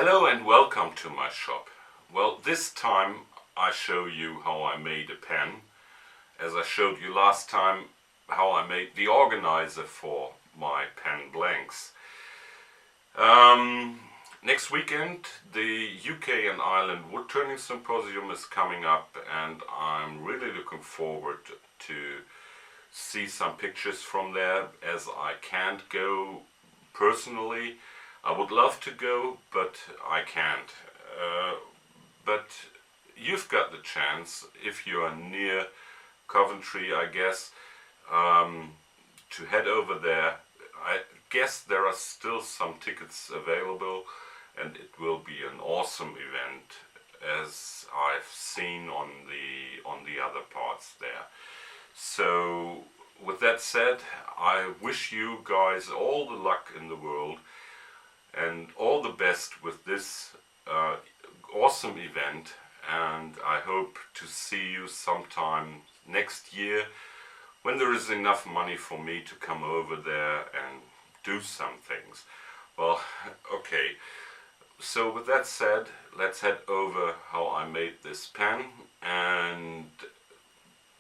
Hello and welcome to my shop. Well, this time I show you how I made a pen, as I showed you last time how I made the organizer for my pen blanks. Next weekend the UK and Ireland wood turning symposium is coming up, and I'm really looking forward to see some pictures from there, as I can't go personally. I would love to go, but I can't. But you've got the chance, if you are near Coventry, I guess, to head over there. I guess there are still some tickets available, and it will be an awesome event, as I've seen on the other parts there. So with that said, I wish you guys all the luck in the world and all the best with this awesome event, and I hope to see you sometime next year when there is enough money for me to come over there and do some things. Well, okay, so with that said, let's head over how I made this pen, and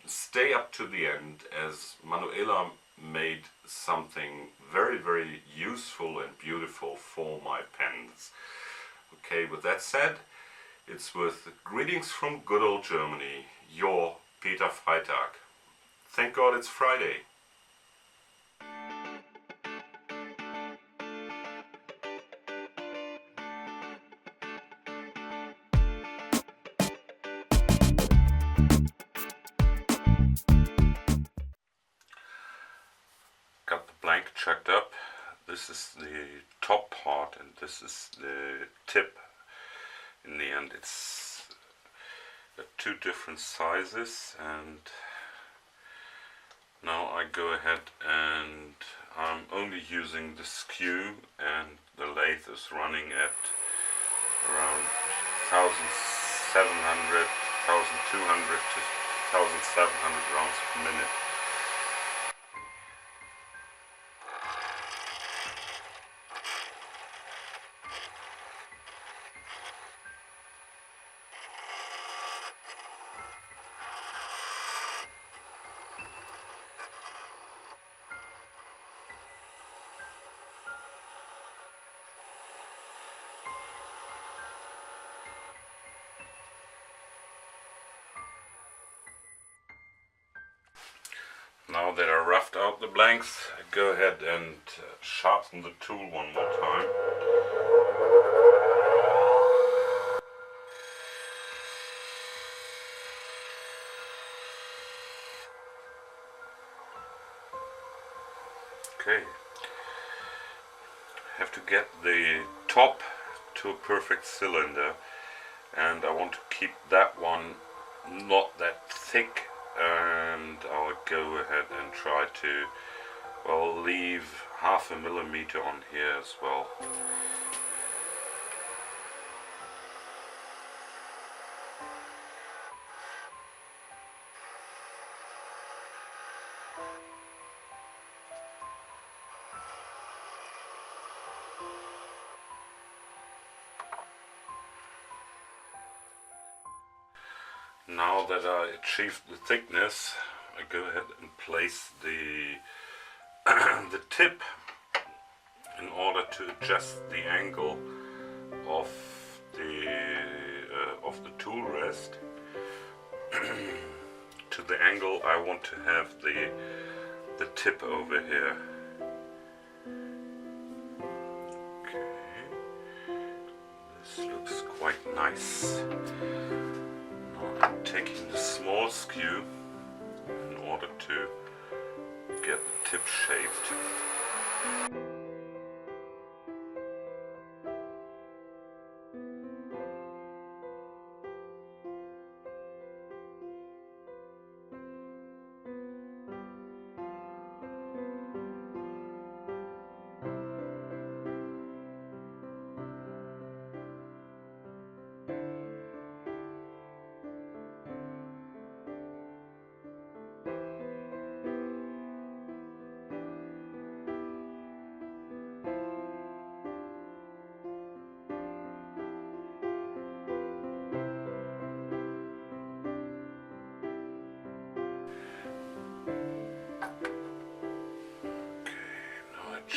stay up to the end, as Manuela made something very useful and beautiful for my pens. Okay, with that said, it's with greetings from good old Germany, your Peter Freitag. Thank God it's Friday. Got the blank chucked up. This is the top part and this is the tip. In the end, it's two different sizes, and now I go ahead and I'm only using the skew, and the lathe is running at around 1700, 1200 to 1700 rounds per minute. Now that I roughed out the blanks, I go ahead and sharpen the tool one more time. Okay, have to get the top to a perfect cylinder, and I want to keep that one not that thick, and I'll go ahead and try to, well, leave half a millimeter on here as well. Now that I achieved the thickness, I go ahead and place the the tip in order to adjust the angle of the tool rest to the angle I want to have the tip over here. Okay, this looks quite nice. I'm taking the small skew in order to get the tip shaped.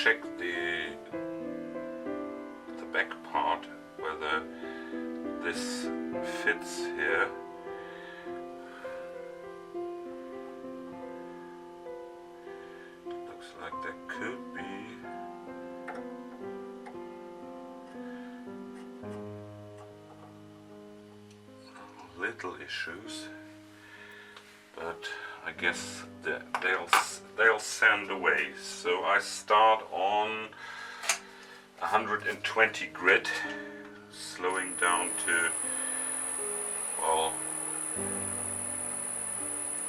check the back part, whether this fits here. Looks like there could be little issues, but I guess they'll sand away. So I start on 120 grit, slowing down to, well,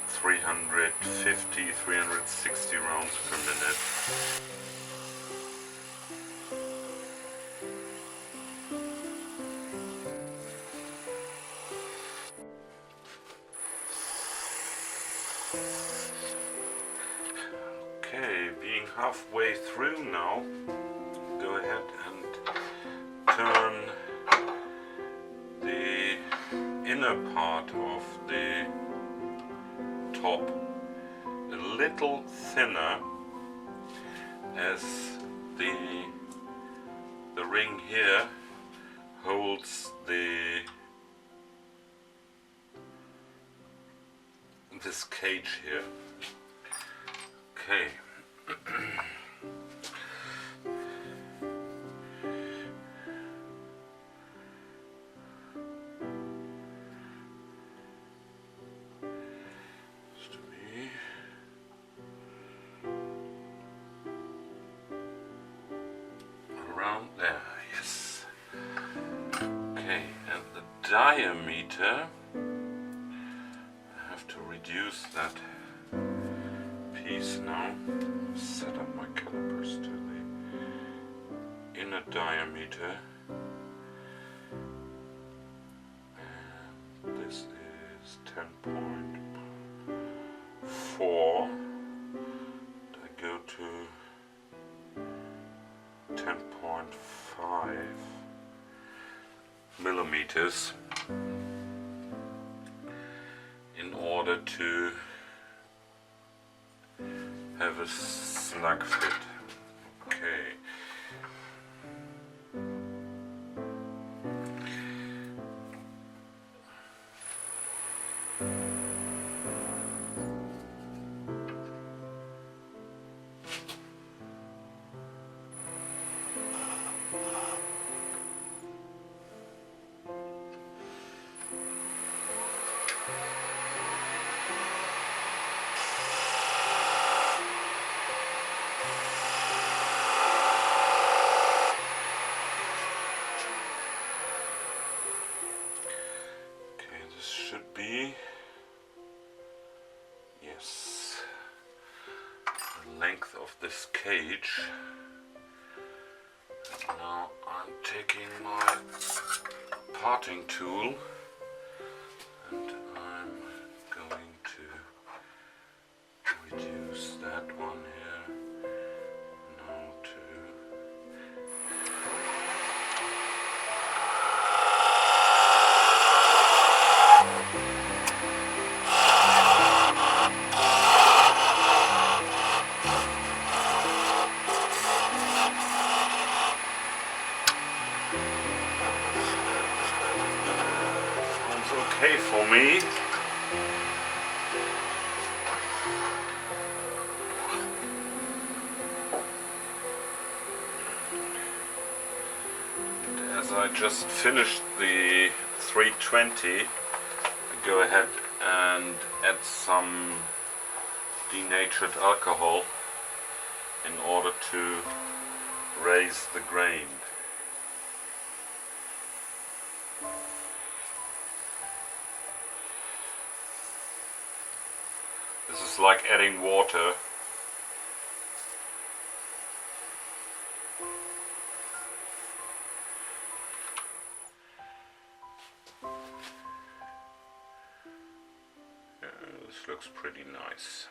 350, 360 rounds per minute. Okay, being halfway through now, go ahead and turn the inner part of the top a little thinner, as the ring here holds this cage here. Okay. Around there, yes. Okay, and the diameter, I have to reduce that piece now. Set up my calipers to the inner diameter. And this is 10.4. I go to 10.5 millimeters in order to have a snug fit. Okay. Should be, yes, the length of this cage. And now I'm taking my parting tool and I'm going to reduce that one here now to okay for me. And as I just finished the 320, I go ahead and add some denatured alcohol in order to raise the grain. This is like adding water. This looks pretty nice.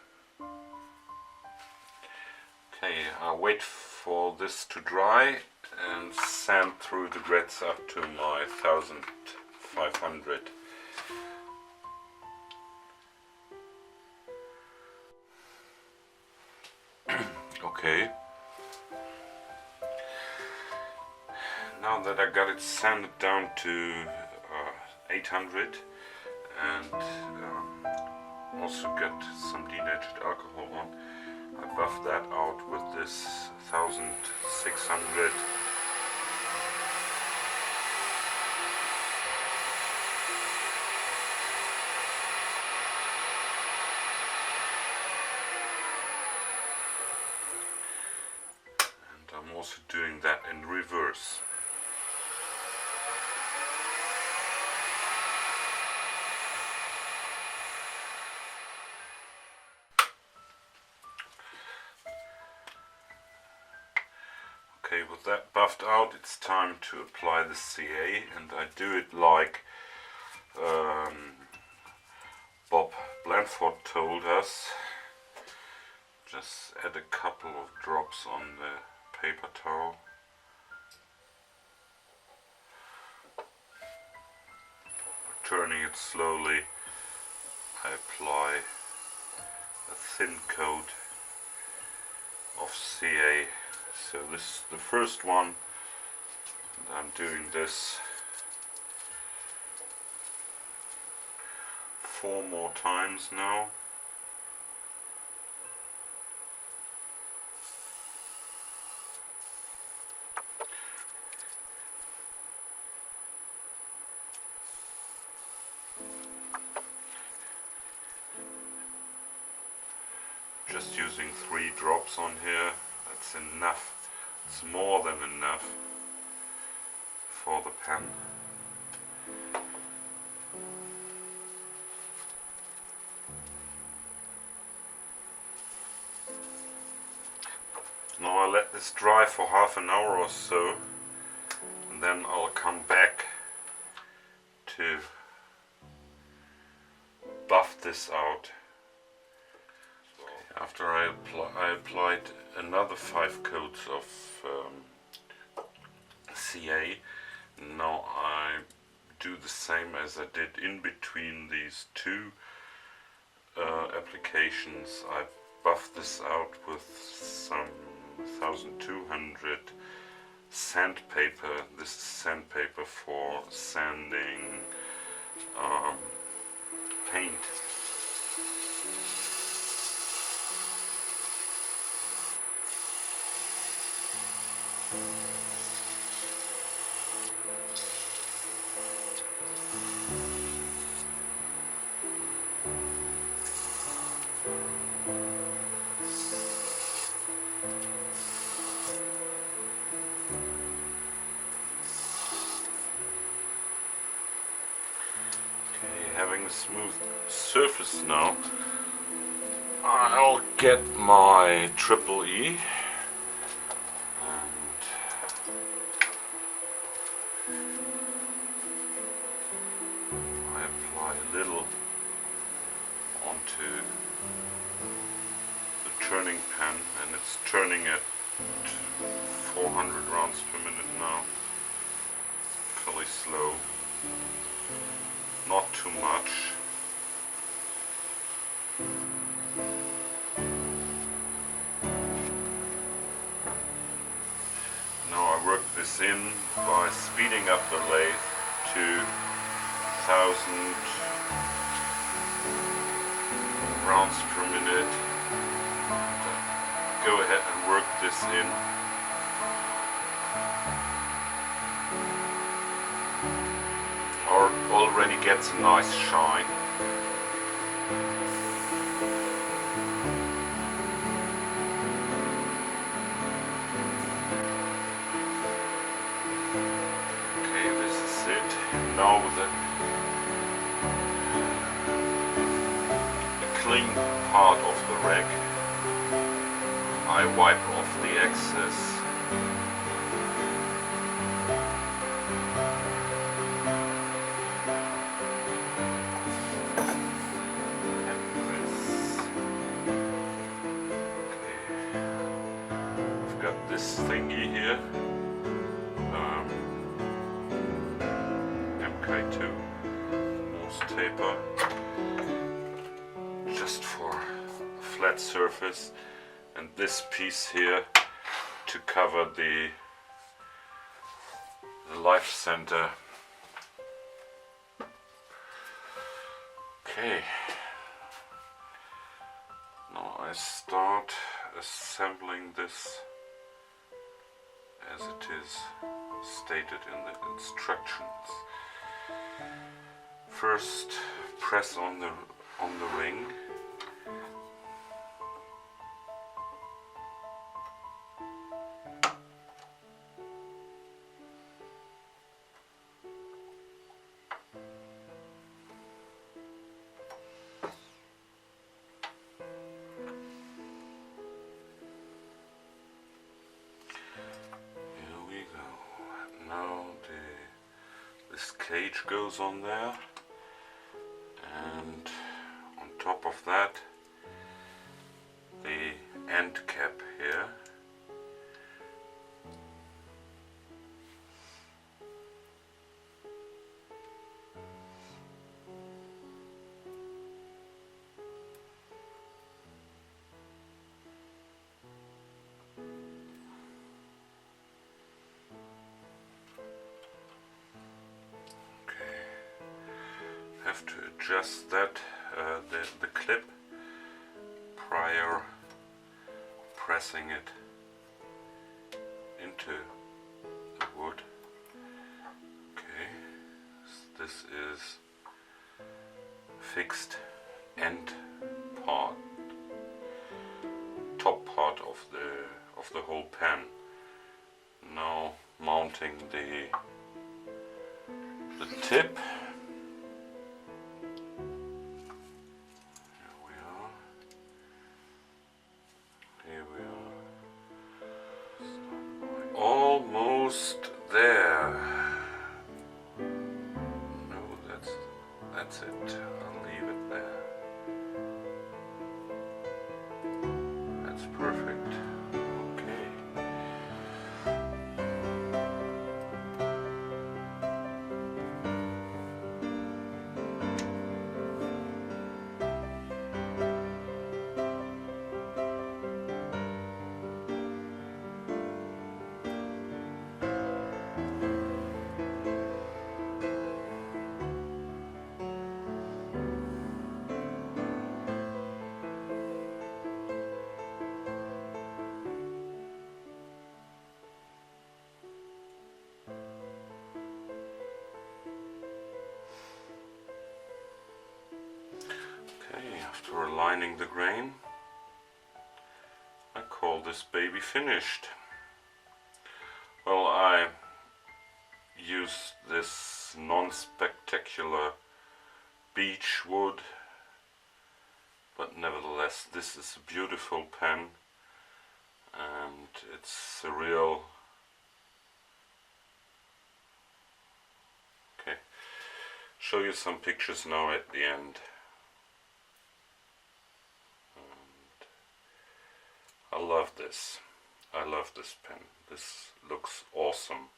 Okay, I'll wait for this to dry and sand through the grits up to my 1500. Okay, Now that I got it sanded down to 800 and also got some denatured alcohol on, I buffed that out with this 1600. And I'm also doing that in reverse. Okay, with that buffed out, it's time to apply the CA, and I do it like Bob Blandford told us. Just add a couple of drops on the paper towel. Turning it slowly, I apply a thin coat of CA. So this is the first one, and I'm doing this 4 more times now. Just using 3 drops on here, that's enough. It's more than enough for the pen. Now I'll let this dry for half an hour or so, and then I'll come back to buff this out. After I applied another 5 coats of CA, now I do the same as I did in between these 2 applications. I buff this out with some 1200 sandpaper. This is sandpaper for sanding paint. Having a smooth surface now, I'll get my triple E and I apply a little onto the turning pen, and it's turning at 400 rounds per minute now, fairly slow. Not too much. Now I work this in by speeding up the lathe to 1000 rounds per minute. Go ahead and work this in. Already gets a nice shine. Okay, this is it. Now with the clean part of the rack, I wipe off the excess. This thingy here, MK2 Morse taper, just for a flat surface, and this piece here to cover the the life center. Okay, now I start assembling this as it is stated in the instructions. First, press on the ring. This cage goes on there, and on top of that the end cap here. Have to adjust that the clip prior pressing it into the wood. Okay, this is fixed end part, top part of the whole pan. Now mounting the tip. Almost there. No, that's it. I'll leave it there. That's perfect. Okay. After aligning the grain, I call this baby finished. Well, I use this non-spectacular beech wood, but nevertheless this is a beautiful pen, and it's a real... Okay, show you some pictures now at the end. I love this. I love this pen. This looks awesome.